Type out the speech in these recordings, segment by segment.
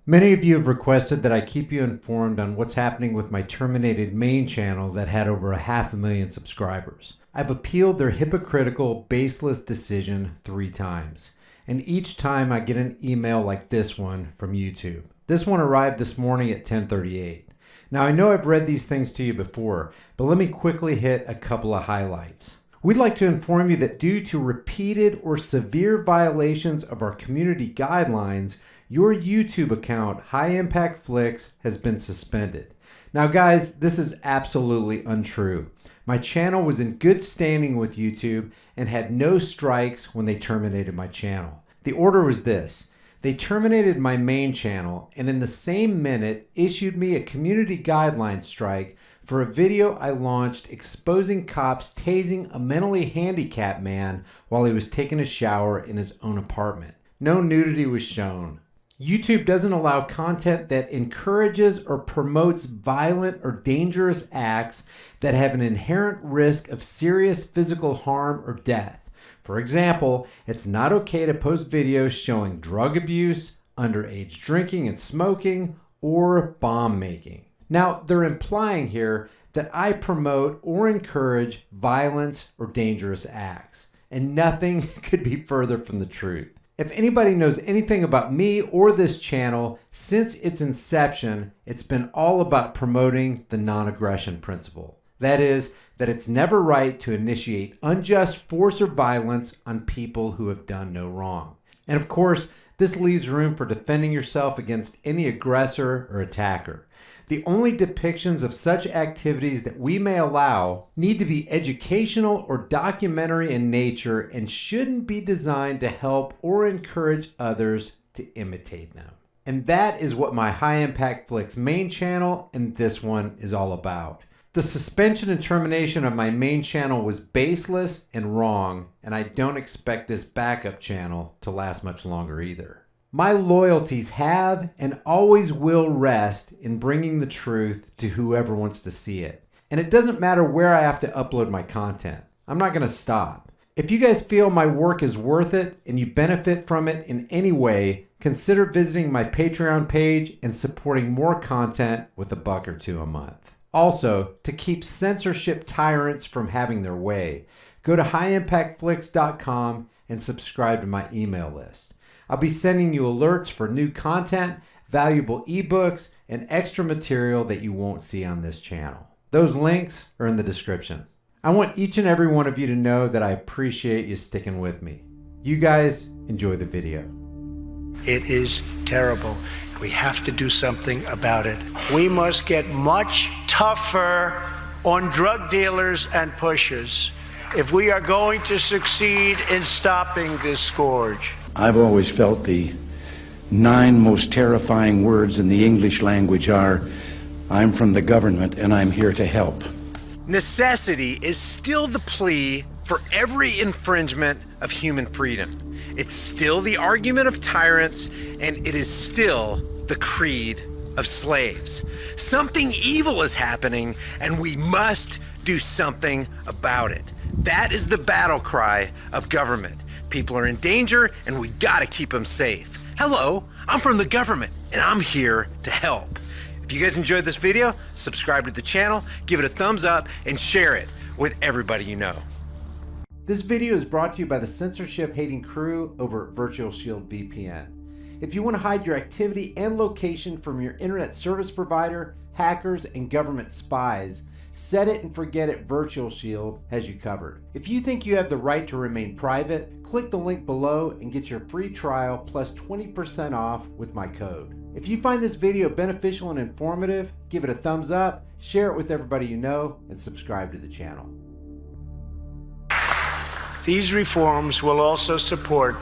Many of you have requested that I keep you informed on what's happening with my terminated main channel that had over 500,000 subscribers. I've appealed their hypocritical, baseless decision 3 times, and each time I get an email like this one from YouTube. This one arrived this morning at 10:38. Now I know I've read these things to you before, but let me quickly hit a couple of highlights. We'd like to inform you that due to repeated or severe violations of our community guidelines, your YouTube account, High Impact Flicks, has been suspended. Now guys, this is absolutely untrue. My channel was in good standing with YouTube and had no strikes when they terminated my channel. The order was this: they terminated my main channel and in the same minute issued me a community guideline strike for a video I launched exposing cops tasing a mentally handicapped man while he was taking a shower in his own apartment. No nudity was shown. YouTube doesn't allow content that encourages or promotes violent or dangerous acts that have an inherent risk of serious physical harm or death. For example, it's not okay to post videos showing drug abuse, underage drinking and smoking, or bomb making. Now, they're implying here that I promote or encourage violence or dangerous acts, and nothing could be further from the truth. If anybody knows anything about me or this channel, since its inception, it's been all about promoting the non-aggression principle. That is, that it's never right to initiate unjust force or violence on people who have done no wrong. And of course, this leaves room for defending yourself against any aggressor or attacker. The only depictions of such activities that we may allow need to be educational or documentary in nature and shouldn't be designed to help or encourage others to imitate them. And that is what my High Impact Flicks main channel and this one is all about. The suspension and termination of my main channel was baseless and wrong, and I don't expect this backup channel to last much longer either. My loyalties have and always will rest in bringing the truth to whoever wants to see it. And it doesn't matter where I have to upload my content. I'm not going to stop. If you guys feel my work is worth it and you benefit from it in any way, consider visiting my Patreon page and supporting more content with $1 or $2 a month. Also, to keep censorship tyrants from having their way, go to highimpactflicks.com and subscribe to my email list. I'll be sending you alerts for new content, valuable ebooks, and extra material that you won't see on this channel. Those links are in the description. I want each and every one of you to know that I appreciate you sticking with me. You guys enjoy the video. It is terrible. We have to do something about it. We must get much tougher on drug dealers and pushers if we are going to succeed in stopping this scourge. I've always felt the 9 most terrifying words in the English language are, I'm from the government and I'm here to help. Necessity is still the plea for every infringement of human freedom. It's still the argument of tyrants, and it is still the creed of slaves. Something evil is happening, and we must do something about it. That is the battle cry of government. People are in danger, and we gotta keep them safe. Hello, I'm from the government, and I'm here to help. If you guys enjoyed this video, subscribe to the channel, give it a thumbs up, and share it with everybody you know. This video is brought to you by the censorship-hating crew over at Virtual Shield VPN. If you want to hide your activity and location from your internet service provider, hackers, and government spies, Set It and Forget It Virtual Shield has you covered. If you think you have the right to remain private, click the link below and get your free trial plus 20% off with my code. If you find this video beneficial and informative, give it a thumbs up, share it with everybody you know, and subscribe to the channel. These reforms will also support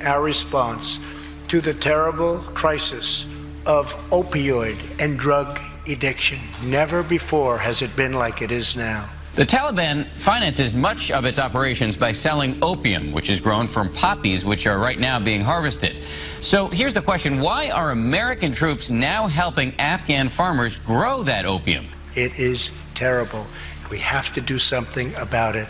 our response to the terrible crisis of opioid and drug addiction. Never before has it been like it is now. The Taliban finances much of its operations by selling opium, which is grown from poppies, which are right now being harvested. So here's the question: why are American troops now helping Afghan farmers grow that opium? It is terrible. We have to do something about it.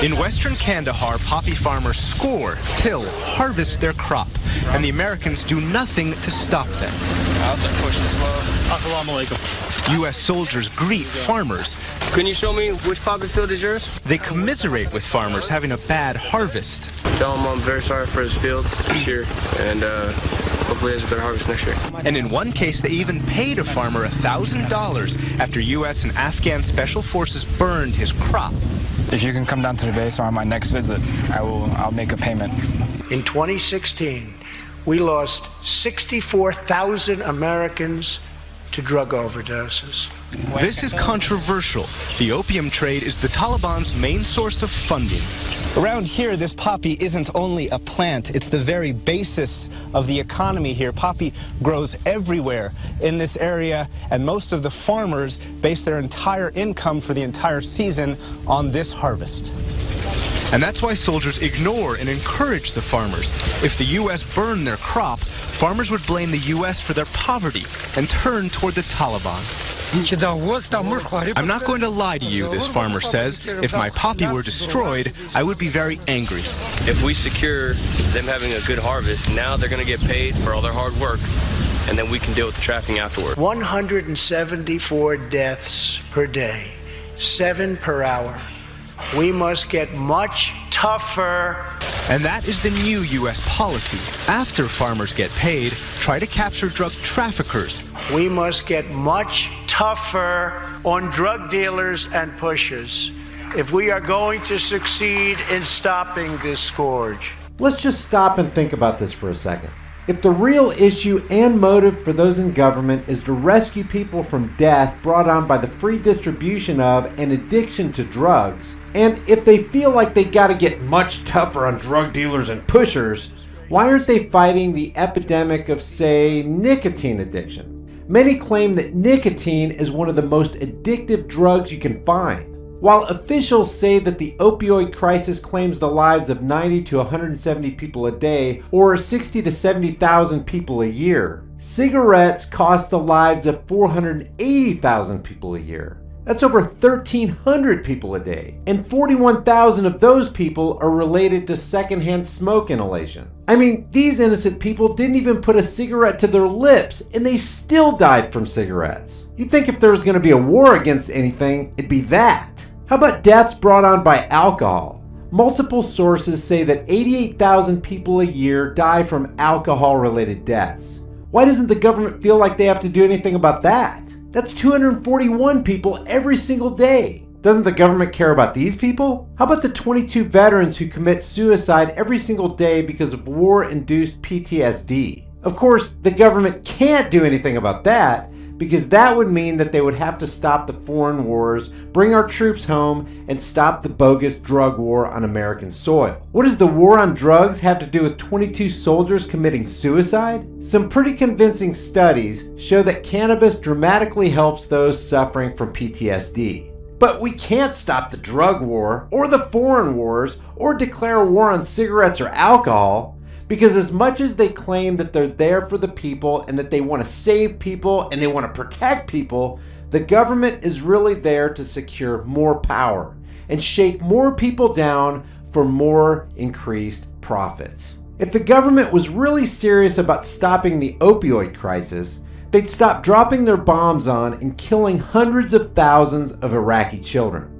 In western Kandahar, poppy farmers score, till, harvest their crop, and the Americans do nothing to stop them. I'll start pushing slow. Assalamu alaikum. U.S. soldiers greet farmers. Can you show me which poppy field is yours? They commiserate with farmers having a bad harvest. Tell him I'm very sorry for his field this year, and hopefully he has a better harvest next year. And in one case, they even paid a farmer $1,000 after U.S. and Afghan special forces burned his crop. If you can come down to the base on my next visit, I'll make a payment. In 2016, we lost 64,000 Americans to drug overdoses. This is controversial. The opium trade is the Taliban's main source of funding. Around here, this poppy isn't only a plant, it's the very basis of the economy here. Poppy grows everywhere in this area, and most of the farmers base their entire income for the entire season on this harvest. And that's why soldiers ignore and encourage the farmers. If the U.S. burned their crop, farmers would blame the U.S. for their poverty and turn toward the Taliban. I'm not going to lie to you, this farmer says. If my poppy were destroyed, I would be very angry. If we secure them having a good harvest, now they're going to get paid for all their hard work, and then we can deal with the trafficking afterward. 174 deaths per day, 7 per hour. We must get much tougher. And that is the new U.S. policy. After farmers get paid, try to capture drug traffickers. We must get much tougher on drug dealers and pushers if we are going to succeed in stopping this scourge. Let's just stop and think about this for a second. If the real issue and motive for those in government is to rescue people from death brought on by the free distribution of and addiction to drugs, and if they feel like they gotta get much tougher on drug dealers and pushers, why aren't they fighting the epidemic of, say, nicotine addiction? Many claim that nicotine is one of the most addictive drugs you can find. While officials say that the opioid crisis claims the lives of 90 to 170 people a day, or 60 to 70,000 people a year, cigarettes cost the lives of 480,000 people a year. That's over 1,300 people a day, and 41,000 of those people are related to secondhand smoke inhalation. I mean, these innocent people didn't even put a cigarette to their lips, and they still died from cigarettes. You'd think if there was going to be a war against anything, it'd be that. How about deaths brought on by alcohol? Multiple sources say that 88,000 people a year die from alcohol-related deaths. Why doesn't the government feel like they have to do anything about that? That's 241 people every single day. Doesn't the government care about these people? How about the 22 veterans who commit suicide every single day because of war-induced PTSD? Of course, the government can't do anything about that, because that would mean that they would have to stop the foreign wars, bring our troops home, and stop the bogus drug war on American soil. What does the war on drugs have to do with 22 soldiers committing suicide? Some pretty convincing studies show that cannabis dramatically helps those suffering from PTSD. But we can't stop the drug war, or the foreign wars, or declare a war on cigarettes or alcohol, because as much as they claim that they're there for the people and that they want to save people and they want to protect people, the government is really there to secure more power and shake more people down for more increased profits. If the government was really serious about stopping the opioid crisis, they'd stop dropping their bombs on and killing hundreds of thousands of Iraqi children.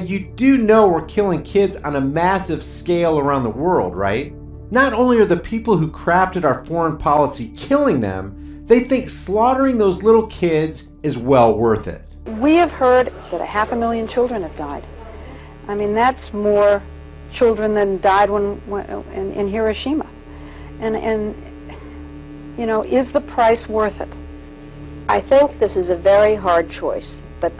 You do know we're killing kids on a massive scale around the world, right? Not only are the people who crafted our foreign policy killing them, they think slaughtering those little kids is well worth it. We have heard that 500,000 children have died. I mean, that's more children than died in Hiroshima. And you know, is the price worth it? I think this is a very hard choice, but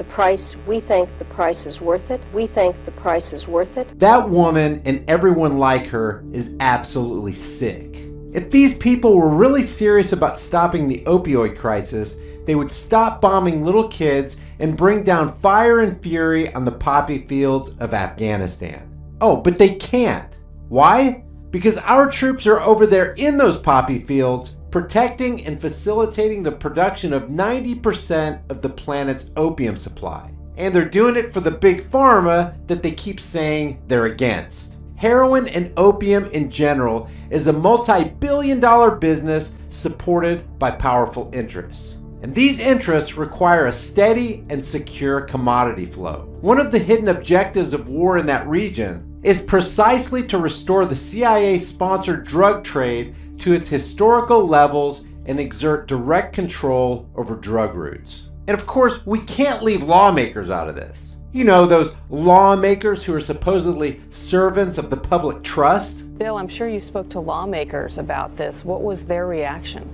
we think the price is worth it. We think the price is worth it. That woman and everyone like her is absolutely sick. If these people were really serious about stopping the opioid crisis, they would stop bombing little kids and bring down fire and fury on the poppy fields of Afghanistan. Oh, but they can't. Why? Because our troops are over there in those poppy fields, protecting and facilitating the production of 90% of the planet's opium supply. And they're doing it for the big pharma that they keep saying they're against. Heroin and opium in general is a multi-billion-dollar business supported by powerful interests. And these interests require a steady and secure commodity flow. One of the hidden objectives of war in that region is precisely to restore the CIA-sponsored drug trade to its historical levels and exert direct control over drug routes. And of course, we can't leave lawmakers out of this. You know, those lawmakers who are supposedly servants of the public trust? Bill, I'm sure you spoke to lawmakers about this. What was their reaction?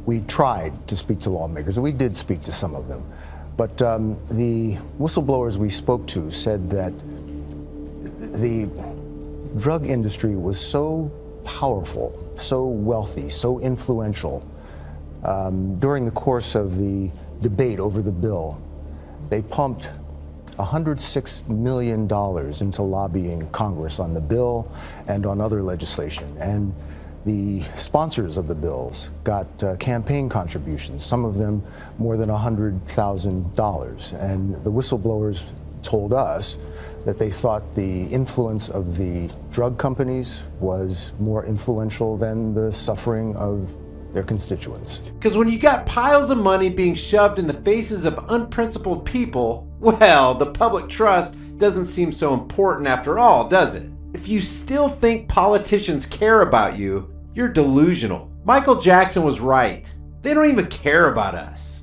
We tried to speak to lawmakers, and we did speak to some of them. But the whistleblowers we spoke to said that the drug industry was so powerful, so wealthy, so influential. During the course of the debate over the bill, they pumped $106 million into lobbying Congress on the bill and on other legislation. And the sponsors of the bills got campaign contributions, some of them more than $100,000. And the whistleblowers told us that they thought the influence of the drug companies was more influential than the suffering of their constituents. Because when you got piles of money being shoved in the faces of unprincipled people, well, the public trust doesn't seem so important after all, does it? If you still think politicians care about you, you're delusional. Michael Jackson was right. They don't even care about us.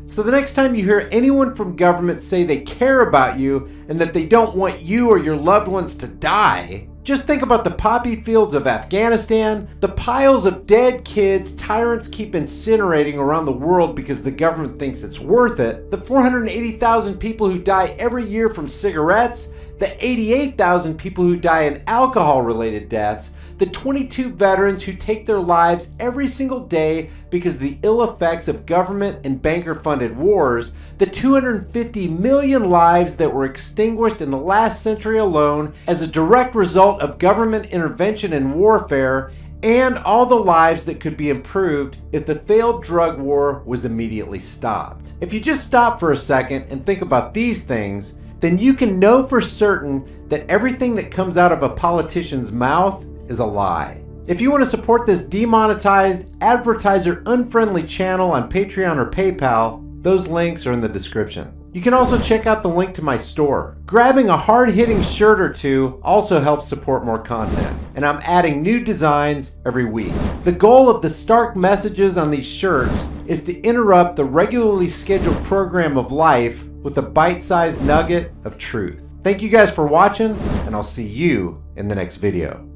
So the next time you hear anyone from government say they care about you and that they don't want you or your loved ones to die, just think about the poppy fields of Afghanistan, the piles of dead kids tyrants keep incinerating around the world because the government thinks it's worth it, the 480,000 people who die every year from cigarettes, the 88,000 people who die in alcohol-related deaths, the 22 veterans who take their lives every single day because of the ill effects of government and banker-funded wars, the 250 million lives that were extinguished in the last century alone as a direct result of government intervention and warfare, and all the lives that could be improved if the failed drug war was immediately stopped. If you just stop for a second and think about these things, then you can know for certain that everything that comes out of a politician's mouth is a lie. If you want to support this demonetized, advertiser-unfriendly channel on Patreon or PayPal, those links are in the description. You can also check out the link to my store. Grabbing a hard-hitting shirt or two also helps support more content, and I'm adding new designs every week. The goal of the stark messages on these shirts is to interrupt the regularly scheduled program of life with a bite-sized nugget of truth. Thank you guys for watching, and I'll see you in the next video.